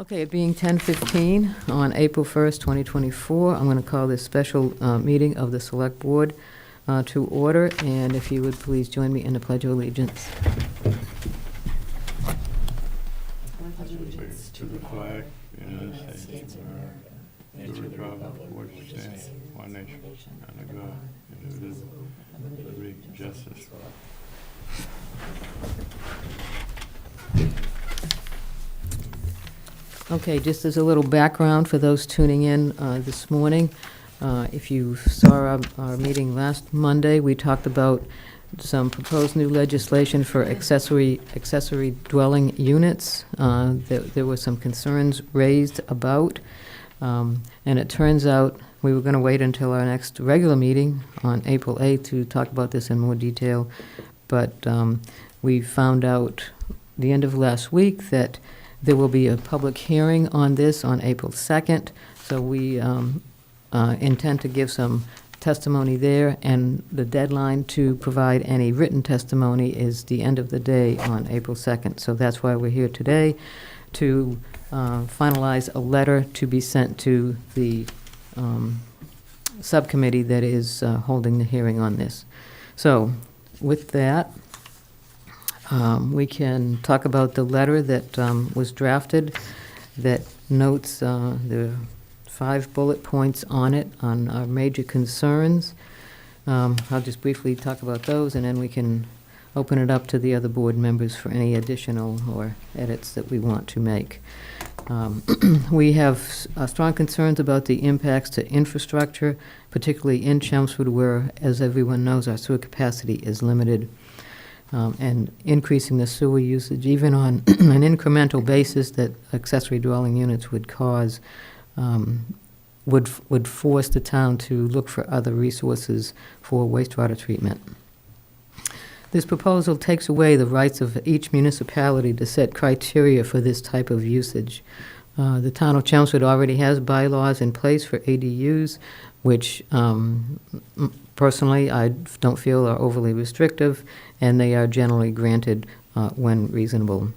Okay, it being 10:15 on April 1st, 2024, I'm going to call this special meeting of the Select Board to order, and if you would please join me in the Pledge of Allegiance. Allegiance to the flag, United States of America, and to the republic for which it stands, one nation, under God, indivisible, with liberty and justice for all. Okay, just as a little background for those tuning in this morning, if you saw our meeting last Monday, we talked about some proposed new legislation for accessory dwelling units. There were some concerns raised about, and it turns out we were going to wait until our next regular meeting on April 8th to talk about this in more detail, but we found out the end of last week that there will be a public hearing on this on April 2nd, so we intend to give some testimony there, and the deadline to provide any written testimony is the end of the day on April 2nd. So that's why we're here today, to finalize a letter to be sent to the subcommittee that is holding the hearing on this. So with that, we can talk about the letter that was drafted that notes the 5 bullet points on it on our major concerns. I'll just briefly talk about those, and then we can open it up to the other board members for any additional or edits that we want to make. We have strong concerns about the impacts to infrastructure, particularly in Chelmsford, where, as everyone knows, our sewer capacity is limited. And increasing the sewer usage, even on an incremental basis that accessory dwelling units would cause, would force the town to look for other resources for wastewater treatment. This proposal takes away the rights of each municipality to set criteria for this type of usage. The town of Chelmsford already has bylaws in place for ADUs, which personally I don't feel are overly restrictive, and they are generally granted when reasonable.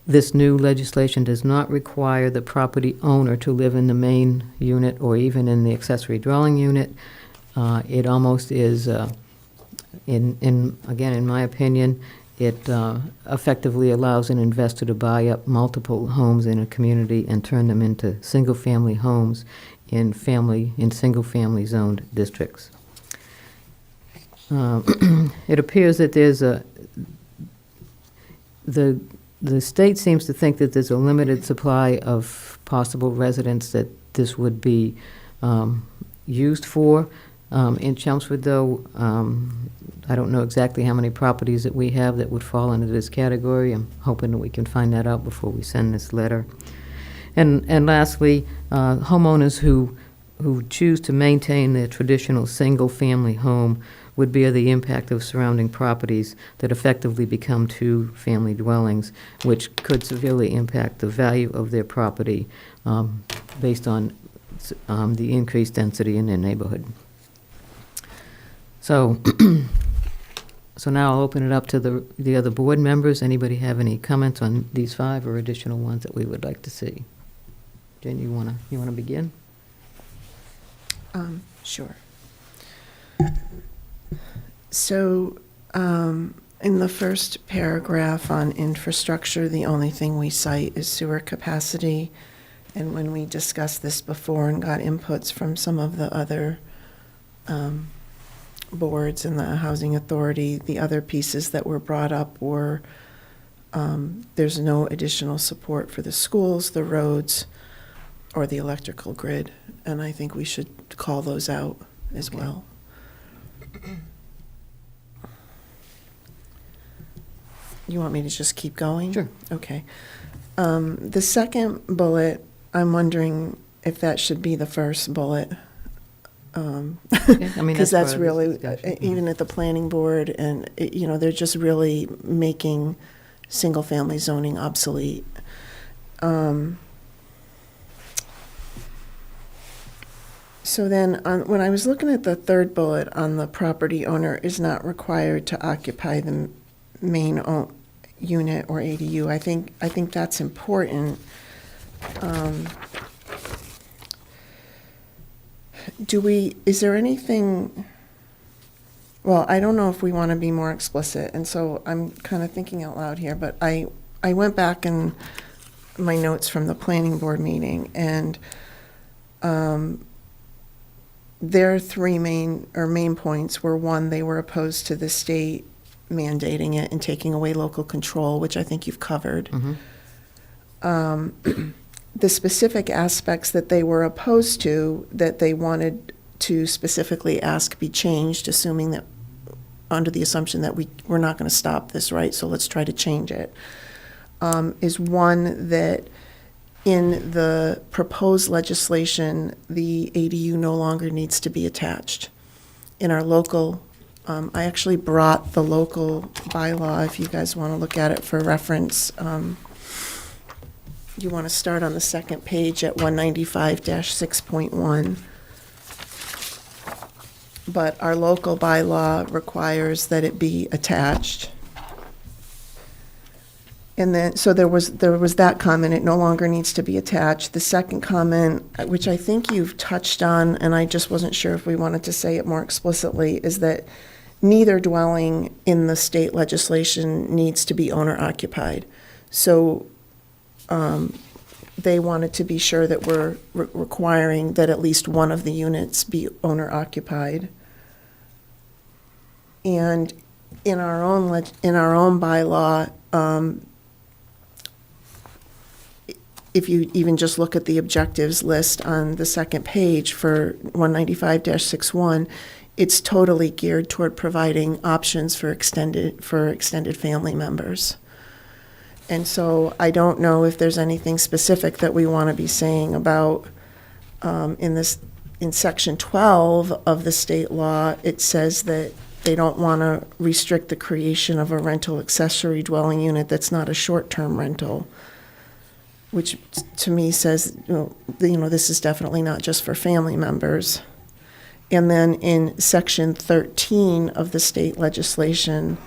This new legislation does not require the property owner to live in the main unit or even in the accessory dwelling unit. It almost is, again, in my opinion, it effectively allows an investor to buy up multiple homes in a community and turn them into single-family homes in single-family zoned districts. It appears that there's the state seems to think that there's a limited supply of possible residents that this would be used for. In Chelmsford, though, I don't know exactly how many properties that we have that would fall into this category. I'm hoping that we can find that out before we send this letter. And lastly, homeowners who choose to maintain their traditional single-family home would bear the impact of surrounding properties that effectively become two-family dwellings, which could severely impact the value of their property based on the increased density in their neighborhood. So, so now I'll open it up to the other board members. Anybody have any comments on these 5 or additional ones that we would like to see? Jen, you wanna begin? Sure. So, in the first paragraph on infrastructure, the only thing we cite is sewer capacity. And when we discussed this before and got inputs from some of the other boards and the housing authority, the other pieces that were brought up were there's no additional support for the schools, the roads, or the electrical grid. And I think we should call those out as well. You want me to just keep going? Sure. Okay. The second bullet, I'm wondering if that should be the first bullet. Because that's really, even at the planning board, and they're just really making single-family zoning obsolete. So then, when I was looking at the third bullet on the property owner is not required to occupy the main unit or ADU. I think that's important. Is there anything, well, I don't know if we want to be more explicit, and so I'm kind of thinking out loud here, but I went back in my notes from the planning board meeting, and their three main points were, one, they were opposed to the state mandating it and taking away local control, which I think you've covered. The specific aspects that they were opposed to, that they wanted to specifically ask be changed, assuming that, under the assumption that we're not going to stop this, right? So let's try to change it. Is one, that in the proposed legislation, the ADU no longer needs to be attached. In our local, I actually brought the local bylaw, if you guys want to look at it for reference. You want to start on the second page at 195-6.1. But our local bylaw requires that it be attached. And then, so there was that comment, it no longer needs to be attached. The second comment, which I think you've touched on, and I just wasn't sure if we wanted to say it more explicitly, is that neither dwelling in the state legislation needs to be owner-occupied. So they wanted to be sure that we're requiring that at least one of the units be owner-occupied. And in our own bylaw, if you even just look at the objectives list on the second page for 195-61, it's totally geared toward providing options for extended family members. And so I don't know if there's anything specific that we want to be saying about, in section 12 of the state law, it says that they don't want to restrict the creation of a rental accessory dwelling unit that's not a short-term rental, which to me says, this is definitely not just for family members. And then in section 13 of the state legislation,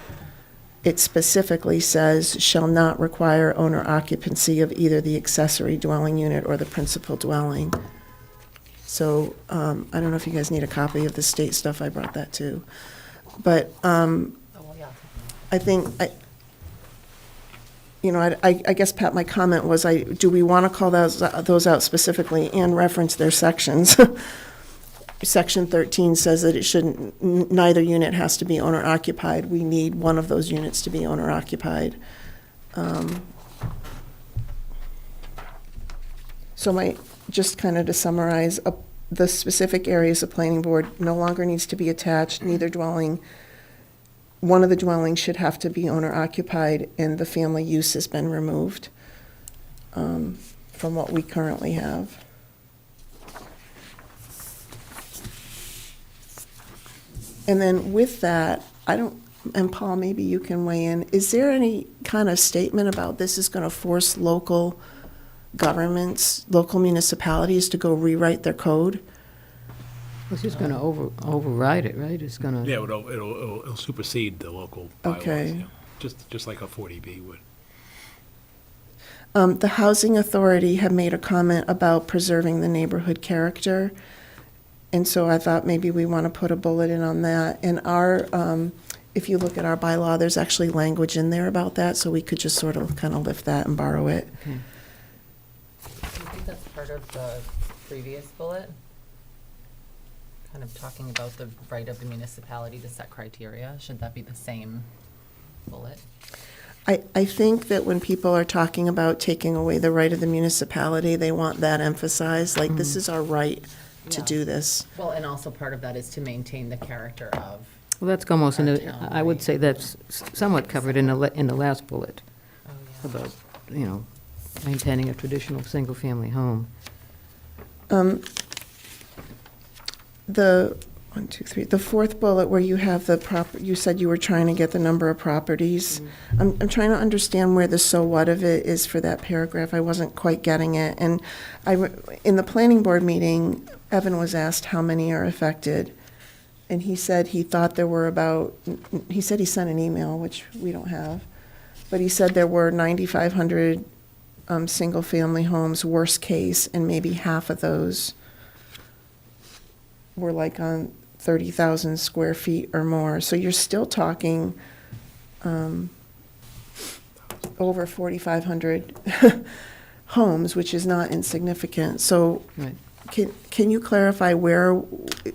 it specifically says, shall not require owner occupancy of either the accessory dwelling unit or the principal dwelling. So I don't know if you guys need a copy of the state stuff, I brought that too. But I think, I guess, Pat, my comment was, do we want to call those out specifically and reference their sections? Section 13 says that neither unit has to be owner occupied. We need one of those units to be owner occupied. So just kind of to summarize, the specific areas of planning board no longer needs to be attached, neither dwelling. One of the dwellings should have to be owner occupied, and the family use has been removed from what we currently have. And then with that, and Paul, maybe you can weigh in, is there any kind of statement about this is going to force local governments, local municipalities to go rewrite their code? It's just going to override it, right? It's going to... Yeah, it'll supersede the local bylaws. Okay. Yeah. Just like a 40B would. The Housing Authority have made a comment about preserving the neighborhood character. And so I thought maybe we want to put a bullet in on that. And if you look at our bylaw, there's actually language in there about that, so we could just sort of kind of lift that and borrow it. Okay. Do you think that's part of the previous bullet? Kind of talking about the right of the municipality to set criteria. Should that be the same bullet? I think that when people are talking about taking away the right of the municipality, they want that emphasized, like this is our right to Yeah. do this. Well, and also part of that is to maintain the character of. Well, that's almost, Our town, I would right? say that's somewhat covered in the last bullet Oh, yeah. about, maintaining a traditional single-family home. The fourth bullet where you have you said you were trying to get the number of properties. I'm trying to understand where the so what of it is for that paragraph. I wasn't quite getting it. And in the planning board meeting, Evan was asked how many are affected. And he said he thought there were he said he sent an email, which we don't have, but he said there were 9,500 single-family homes, worst case, and maybe half of those were like on 30,000 square feet or more. So you're still talking over 4,500 homes, which is not insignificant. So Right. can you clarify where,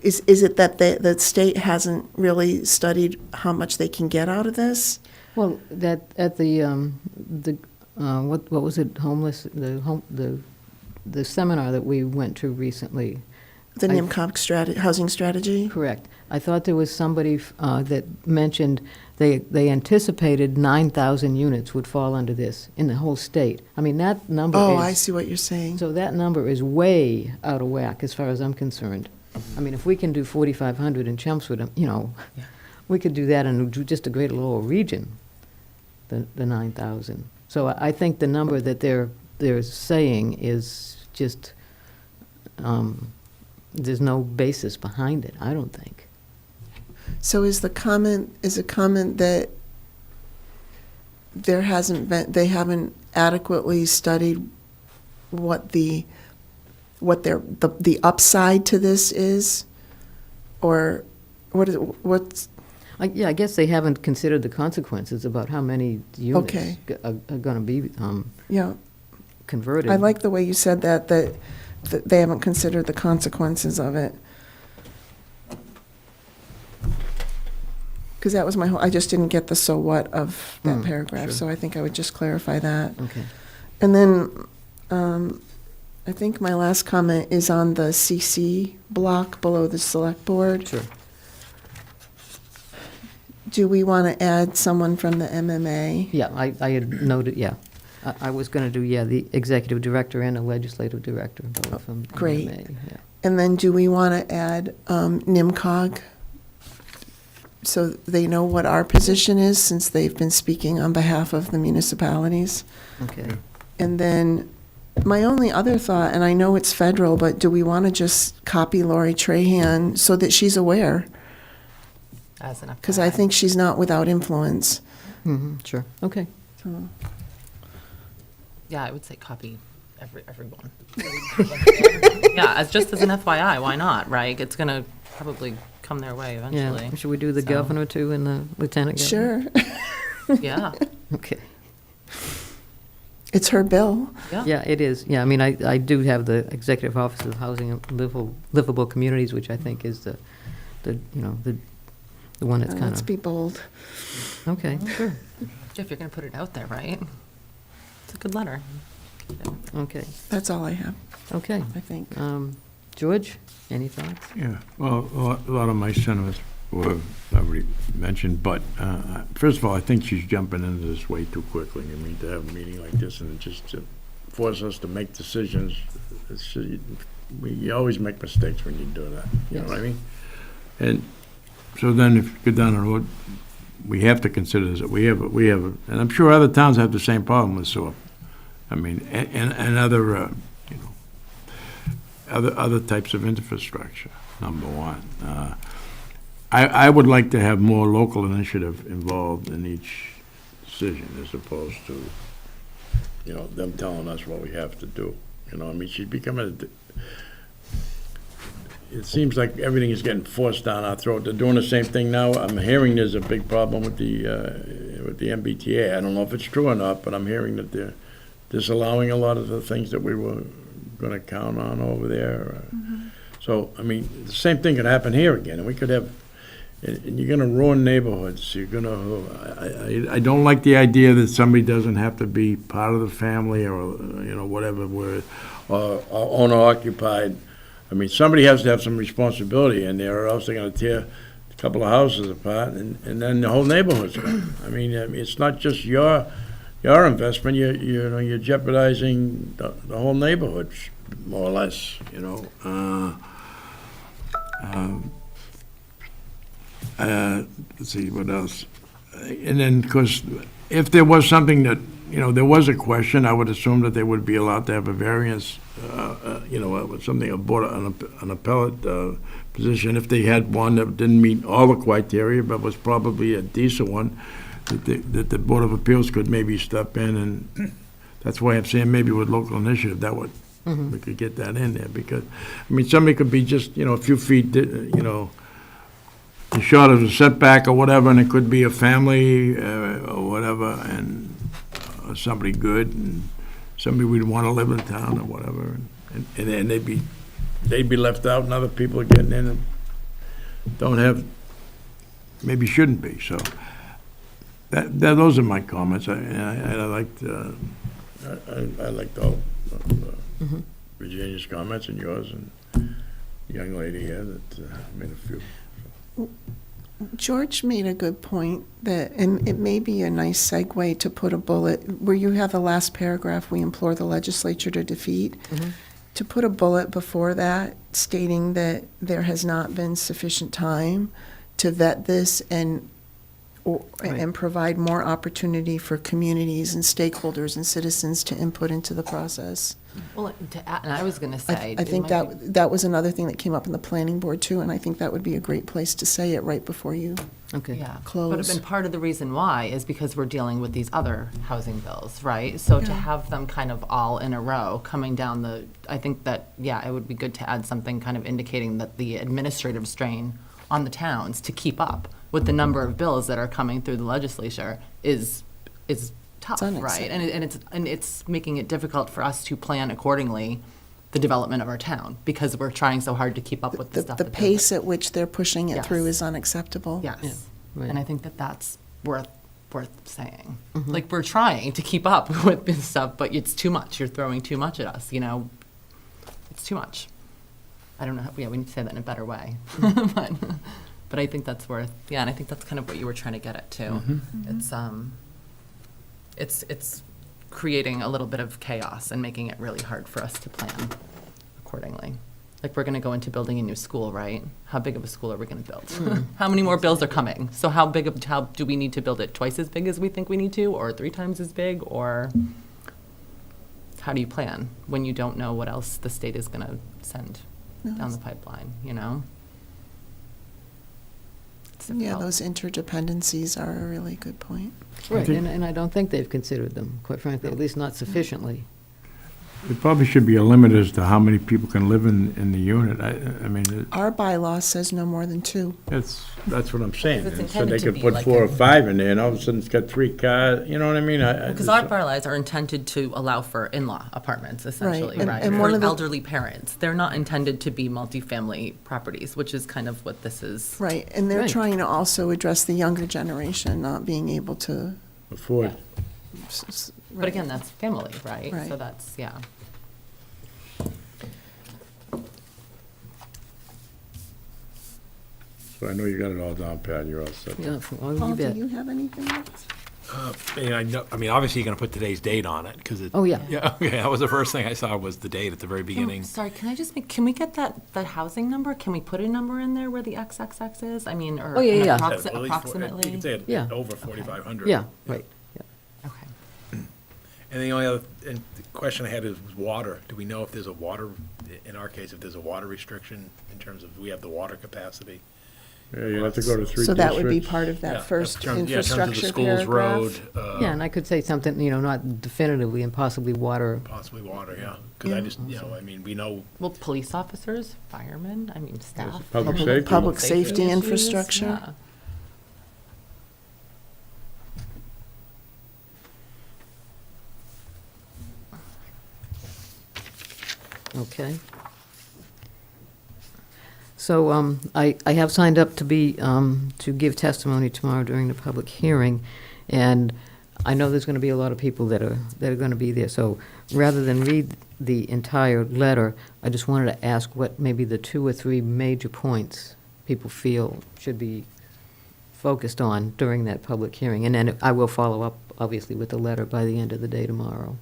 is it that the state hasn't really studied how much they can get out of this? Well, that, at what was it, the seminar that we went to recently. The I- NIMCOG housing strategy? Correct. I thought there was somebody that mentioned they anticipated 9,000 units would fall under this in the whole state. I mean, that number is... Oh, I see what you're saying. So that number is way out of whack as far as I'm concerned. I mean, if we can do 4,500 in Chelmsford, Yeah. we could do that in just a greater Lowell region, the 9,000. So I think the number that they're saying is just, there's no basis behind it, I don't think. So is a comment that they haven't adequately studied what the upside to this is? Or what's, Yeah, I guess they haven't considered the consequences about how many units Okay. are going to be yeah, converted. I like the way you said that they haven't considered the consequences of it. Because that was I just didn't get the so what of that paragraph, sure. so I think I would just clarify that. Okay. And then, I think my last comment is on the CC block below the select board. Sure. Do we want to add someone from the MMA? Yeah, I had noted, yeah. I was going to do, the executive director and a legislative director, both from great. MMA, yeah. And then do we want to add NIMCOG? So they know what our position is, since they've been speaking on behalf of the municipalities. Okay. And then my only other thought, and I know it's federal, but do we want to just copy Lori Trahan so that she's aware? As an Because I FYI. think she's not without influence. Sure, okay. So, Yeah, I would say copy everyone. Yeah, just as an FYI, why not, right? It's gonna probably come their way eventually. Yeah, should we do the So- governor too and the lieutenant governor? sure, Yeah, Okay. it's her bill. yeah. Yeah, it is. Yeah, I mean, I do have the Executive Office of Housing and Livable Communities, which I think is the one that's kind Let's of, be bold. okay, sure, Jeff, you're gonna put it out there, right? It's a good letter. okay, That's all I have, okay. I think. George, any thoughts? Yeah, well, a lot of my sentiments were already mentioned, but first of all, I think she's jumping into this way too quickly. I mean, to have a meeting like this and just to force us to make decisions, you always make mistakes when you do that, you know what I mean? And so then if you go down the road, we have to consider this, we have, and I'm sure other towns have the same problem with sewer. I mean, and other, other types of infrastructure, number one. I would like to have more local initiative involved in each decision as opposed to, them telling us what we have to do. I mean, she's becoming it seems like everything is getting forced down our throat. They're doing the same thing now. I'm hearing there's a big problem with the MBTA. I don't know if it's true or not, but I'm hearing that they're disallowing a lot of the things that we were going to count on over there. So, I mean, the same thing could happen here again, and we could have, and you're going to ruin neighborhoods. You're going to, I don't like the idea that somebody doesn't have to be part of the family or, whatever, or owner occupied. I mean, somebody has to have some responsibility in there, or else they're going to tear a couple of houses apart, and then the whole neighborhood's gone. I mean, it's not just your investment. You're jeopardizing the whole neighborhood, more or less. Let's see what else. And then, of course, if there was something that there was a question, I would assume that they would be allowed to have a variance. Something an appellate position, if they had one that didn't meet all the criteria, but was probably a decent one, that the Board of Appeals could maybe step in, and that's why I'm saying maybe with local initiative, that would, we could get that in there, because, I mean, somebody could be just, a few feet, short of a setback or whatever, and it could be a family, or whatever, and somebody good, and somebody we'd want to live in town or whatever, and then they'd be left out, and other people are getting in and don't have, maybe shouldn't be, so those are my comments. I liked, I liked all of Virginia's comments and yours, and the young lady here that made a few. George made a good point that, and it may be a nice segue to put a bullet, where you have the last paragraph, we implore the legislature to defeat, to put a bullet before that stating that there has not been sufficient time to vet this and provide more opportunity for communities and stakeholders and citizens to input into the process. Well, and I was going to say. I think that was another thing that came up in the planning board too, and I think that would be a great place to say it right before you Okay. Yeah, close. But part of the reason why is because we're dealing with these other housing bills, right? So to have them kind of all in a row coming down I think that, it would be good to add something kind of indicating that the administrative strain on the towns to keep up with the number of bills that are coming through the legislature is tough, right? And it's making it difficult for us to plan accordingly the development of our town, because we're trying so hard to keep up with the stuff. The that pace at which they're pushing it through Yes. is unacceptable. Yes, Yeah, right. and I think that that's worth saying. Like, we're trying to keep up with this stuff, but it's too much. You're throwing too much at us, It's too much. I don't know, we need to say that in a better way. But I think that's and I think that's kind of what you were trying to get at too. It's creating a little bit of chaos and making it really hard for us to plan accordingly. Like, we're going to go into building a new school, right? How big of a school are we going to build? How many more bills are coming? So how do we need to build it twice as big as we think we need to, or 3 times as big, or how do you plan when you don't know what else the state is going to send down the pipeline, It's Yeah, difficult. those interdependencies are a really good point. Right, think- and I don't think they've considered them, quite frankly, at least not sufficiently. There probably should be a limit as to how many people can live in the unit. I mean, Our bylaw says no more than 2. that's what I'm saying. Because it's And so they intended to could be put like 4 or a- 5 in there, and all of a sudden it's got 3 cars, you know what I mean? Because our bylaws are intended to allow for in-law apartments, essentially, and- right? and one For of the- elderly parents. They're not intended to be multifamily properties, which is kind of what this is. Right, and they're Right. trying to also address the younger generation not being able to. Afford. But again, that's family, right? Right. So that's, So I know you got it all down, Pat, you're all set. Yeah, well, Paul, you do bet. you have anything else? I mean, obviously, you're going to put today's date on it, because it. Oh, yeah. Yeah, okay, that was the first thing I saw, was the date at the very beginning. Sorry, can I just can we get that housing number? Can we put a number in there where the XXX is? I mean, or Oh, yeah, an yeah. approximately? You can say Yeah. over 4,500. Yeah, right, yeah. Okay. And the only other the question I had is water. Do we know if there's a water, in our case, if there's a water restriction in terms of, we have the water capacity? Yeah, you have to go to 3 districts. So that would be part of Yeah, that first in terms of the infrastructure schools, road, paragraph. Yeah, and I could say something, not definitively, and possibly water. possibly water, yeah. Because I just, I mean, we know, Well, police officers, firemen, I mean, staff. public safety. Public safety issues, infrastructure. yeah. Okay. So I have signed up to give testimony tomorrow during the public hearing, and I know there's going to be a lot of people that are going to be there. So rather than read the entire letter, I just wanted to ask what maybe the 2 or 3 major points people feel should be focused on during that public hearing. And then I will follow up, obviously, with the letter by the end of the day tomorrow.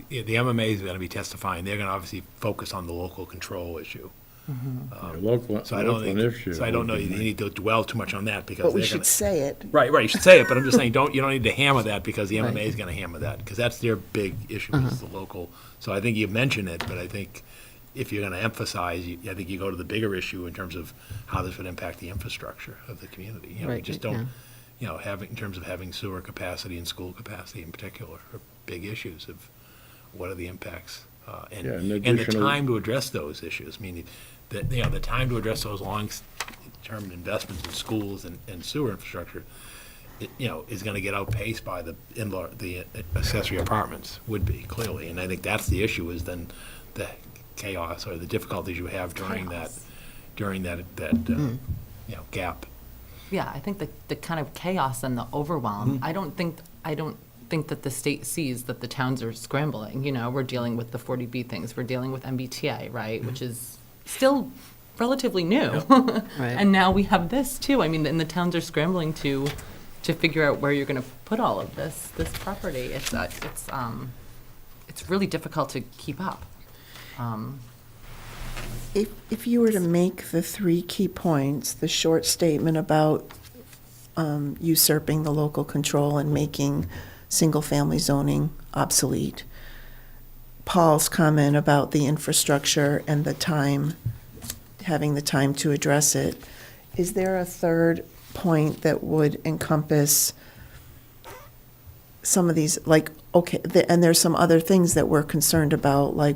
the MMA is going to be testifying. They're going to obviously focus on the local control issue. Local, So I don't local think, issue. so I don't know, you need to dwell too much on that, because But we they're should going to. say it. Right, you should say it, but I'm just saying, you don't need to hammer that, because the Right. MMA is going to hammer that, because that's their big issue, is the local. So I think you mention it, but I think if you're going to emphasize, I think you go to the bigger issue in terms of how this would impact the infrastructure of the community. You Right, just yeah. don't, you know, having, in terms of having sewer capacity and school capacity in particular, are big issues of what are the impacts, Yeah, and and the additional- time to address those issues, meaning that, you know, the time to address those long-term investments in schools and sewer infrastructure, you know, is gonna get outpaced by the in-law, the accessory apartments, would be, clearly. And I think that's the issue, is then the chaos or the difficulties you have during that, you know, gap. Yeah, I think the kind of chaos and the overwhelm, I don't think that the state sees that the towns are scrambling. You know, we're dealing with the 40B things, we're dealing with MBTA, right, which is still relatively new. And now we have this too. I mean, and the towns are scrambling to figure out where you're going to put all of this property. It's really difficult to keep up. If you were to make the 3 key points, the short statement about usurping the local control and making single-family zoning obsolete, Paul's comment about the infrastructure and the time, having the time to address it, is there a third point that would encompass some of these, like, okay, and there's some other things that we're concerned about, like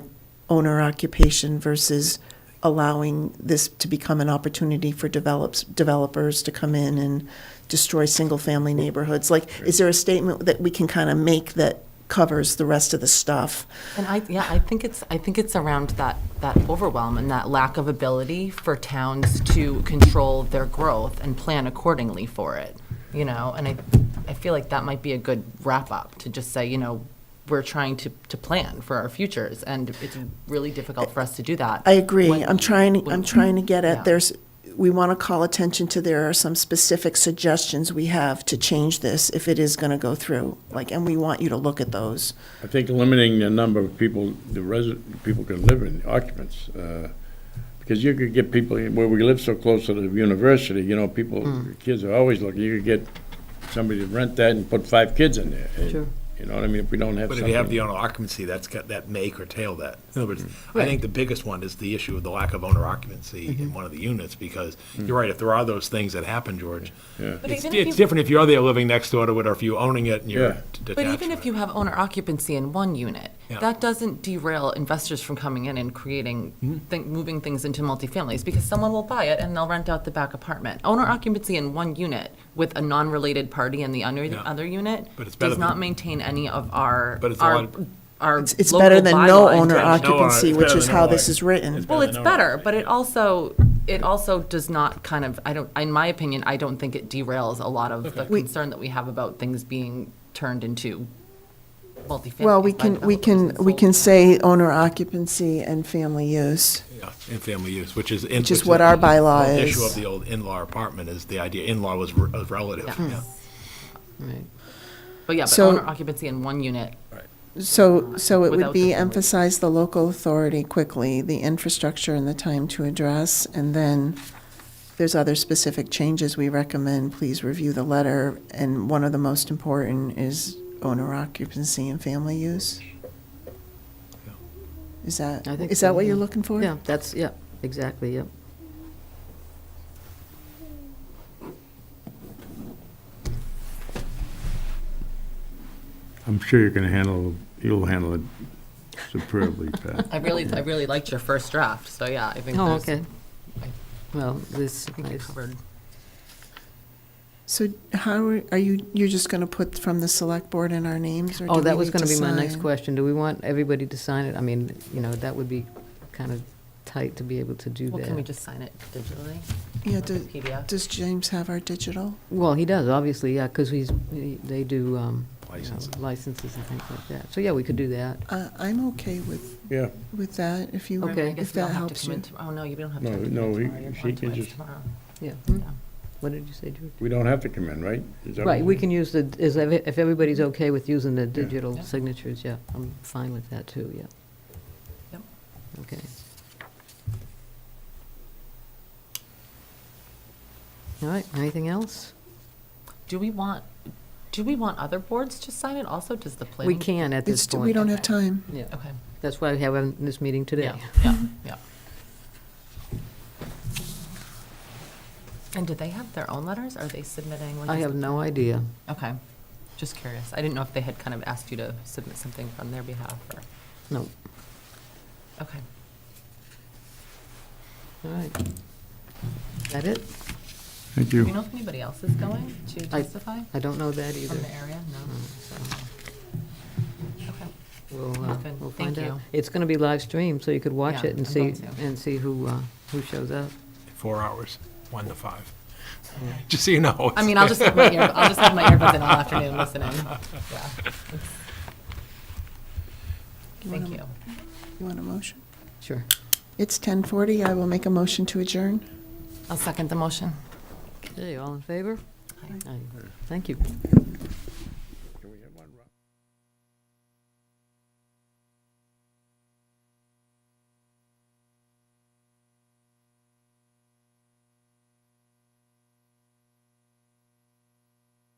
owner occupation versus allowing this to become an opportunity for developers to come in and destroy single-family neighborhoods? Like, is there a statement that we can kind of make that covers the rest of the stuff? And I think it's around that overwhelm and that lack of ability for towns to control their growth and plan accordingly for it, you know? And I feel like that might be a good wrap-up, to just say, you know, we're trying to plan for our futures, and it's really difficult for us to do that. I agree. when- I'm trying to get Yeah. at, we want to call attention to, there are some specific suggestions we have to change this if it is going to go through, like, and we want you to look at those. I think limiting the number of people, people can live in, occupants, because you could get people, where we live so close to the university, you know, people, kids are always looking, you could get somebody to rent that and put 5 kids in there. And, Sure. you know what I mean, if we don't have But something. if you have the owner occupancy, that may curtail that. In other words, I think the biggest one is the issue of the lack of owner occupancy in one of the units, because you're right, if there are those things that happen, George, Yeah. But it's even if it's you- different if you're there living next door to it, or if you're owning it and you're Yeah. detached. But even if from you it. have owner occupancy in one unit, Yeah. that doesn't derail investors from coming in and creating, moving things into multifamilies, because someone will buy it and they'll rent out the back apartment. Owner occupancy in one unit with a non-related party in the Yeah. other unit But it's better does not than- maintain any of our, But it's a lot of- our It's local better than no bylaw owner intention. occupancy, it's which better is than how no this occupancy. is written. It's Well, better it's than owner better, but it also does not kind of, in my opinion, I don't think it derails a lot of the We- concern that we have about things being turned into multifamily. Well, we can say owner occupancy and family use. Yeah, in family use, which is. Which is what our bylaw The is. issue of the old in-law apartment is the idea, in-law was relative, Yeah. yeah. Right. But yeah, but So- owner occupancy in one unit, So it would Without be the- emphasize the local authority quickly, the infrastructure and the time to address, and then if there's other specific changes we recommend, please review the letter, and one of the most important is owner occupancy and family use. Is that, I think is so, that what you're yeah. looking for? Yeah, exactly, yeah. I'm sure you'll handle it superbly, Pat. I really liked your first draft, so yeah, I think Oh, there's, okay. Well, this, I think you covered. So how are you, you're just going to put from the select board in our names, or do oh, we that was need going to be my next sign? question. Do we want everybody to sign it? I mean, you know, that would be kind of tight to be able to do Well, can we that. just sign it digitally? Yeah, PDF? does James have our digital? Well, he does, obviously, yeah, because they do you know, Licenses. licenses and things like that. So, yeah, we could do that. I'm okay with Yeah, that, if you, Okay. I guess if we don't that have to helps come in you. to- Oh, no, you don't have No, to. no, You're she on can twice just- tomorrow. Yeah. Yeah. What did you say, George? we don't have to come in, right? Is that Right, what- we can use if everybody's okay with using the digital Yeah. signatures, yeah, I'm fine with that too, yeah. Yep. Okay. All right, anything else? Do we want other boards to sign it also? Does the We planning? can at this It's, point. we don't have Okay. time. Yeah, Okay, that's why we have this meeting today. yeah, yeah, yeah. And do they have their own letters? Are they submitting? like, I is have it- no idea. Okay, just curious. I didn't know if they had kind of asked you to submit something from their behalf or, No. okay. All right. Is that it? Thank Do you know if anybody else is going to I- testify I don't know that either. from the area? No? Okay. We'll, Good. we'll Thank find out. you. It's going to be live streamed, so you could watch Yeah, it and I'm see, going to. and see who shows up. 4 hours, 1 to 5. Just so you know. I mean, I'll just have my earbuds in all afternoon listening. Yeah. Thank you. You want a motion? Sure. It's 10:40. I will make a motion to adjourn. I'll second the motion. Okay, all in favor? Aye. Aye. Thank you.